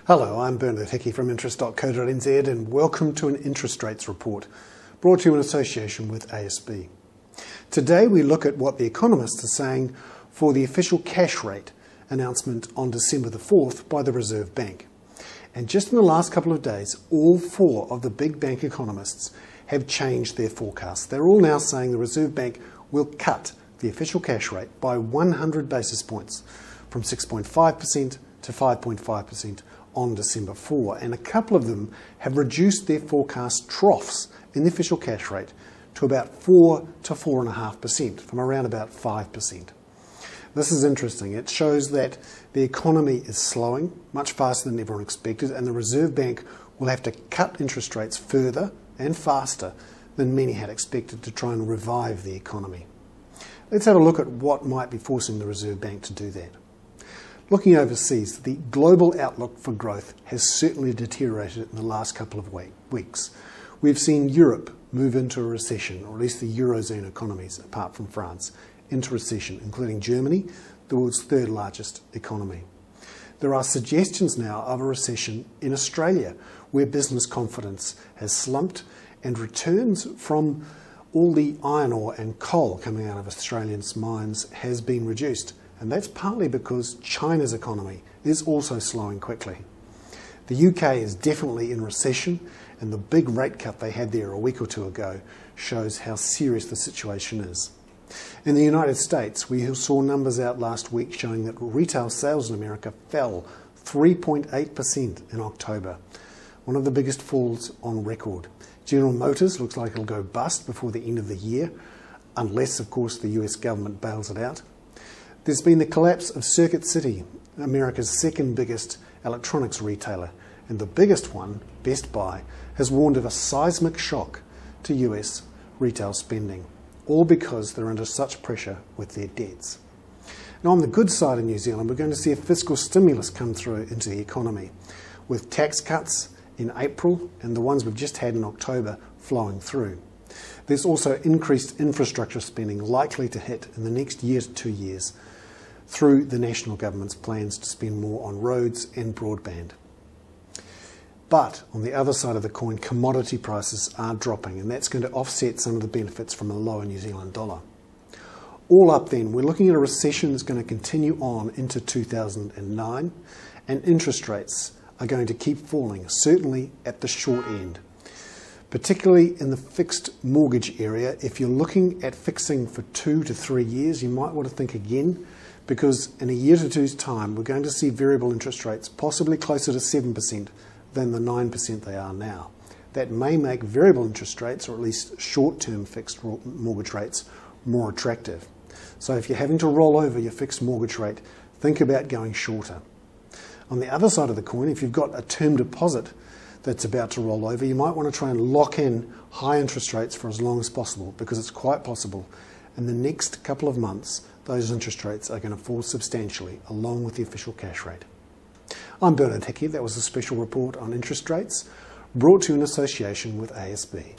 Hello, I'm Bernard Hickey from interest.co.nz and welcome to an interest rates report brought to you in association with ASB. Today we look at what the economists are saying for the official cash rate announcement on December the 4th by the Reserve Bank. And just in the last couple of days, all four of the big bank economists have changed their forecasts. They're all now saying the Reserve Bank will cut the official cash rate by 100 basis points from 6.5% to 5.5% on December 4, and a couple of them have reduced their forecast troughs in the official cash rate to about 4 to 4.5% from around about 5%. This is interesting. It shows that the economy is slowing much faster than everyone expected, and the Reserve Bank will have to cut interest rates further and faster than many had expected to try and revive the economy. Let's have a look at what might be forcing the Reserve Bank to do that. Looking overseas, the global outlook for growth has certainly deteriorated in the last couple of weeks. We've seen Europe move into a recession, or at least the Eurozone economies, apart from France, into recession, including Germany, the world's third largest economy. There are suggestions now of a recession in Australia, where business confidence has slumped and returns from all the iron ore and coal coming out of Australian mines has been reduced. And that's partly because China's economy is also slowing quickly. The UK is definitely in recession, and the big rate cut they had there a week or two ago shows how serious the situation is. In the United States, we saw numbers out last week showing that retail sales in America fell 3.8% in October, one of the biggest falls on record. General Motors looks like it'll go bust before the end of the year, unless, of course, the US government bails it out. There's been the collapse of Circuit City, America's second biggest electronics retailer, and the biggest one, Best Buy, has warned of a seismic shock to US retail spending, all because they're under such pressure with their debts. Now, on the good side of New Zealand, we're going to see a fiscal stimulus come through into the economy, with tax cuts in April and the ones we've just had in October flowing through. There's also increased infrastructure spending likely to hit in the next year to 2 years through the national government's plans to spend more on roads and broadband. But on the other side of the coin, commodity prices are dropping, and that's going to offset some of the benefits from a lower New Zealand dollar. All up then, we're looking at a recession that's going to continue on into 2009, and interest rates are going to keep falling, certainly at the short end. Particularly in the fixed mortgage area, if you're looking at fixing for 2 to 3 years, you might want to think again, because in a year to two's time, we're going to see variable interest rates possibly closer to 7% than the 9% they are now. That may make variable interest rates, or at least short-term fixed mortgage rates, more attractive. So if you're having to roll over your fixed mortgage rate, think about going shorter. On the other side of the coin, if you've got a term deposit that's about to roll over, you might want to try and lock in high interest rates for as long as possible, because it's quite possible in the next couple of months those interest rates are going to fall substantially along with the official cash rate. I'm Bernard Hickey. That was a special report on interest rates brought to you in association with ASB.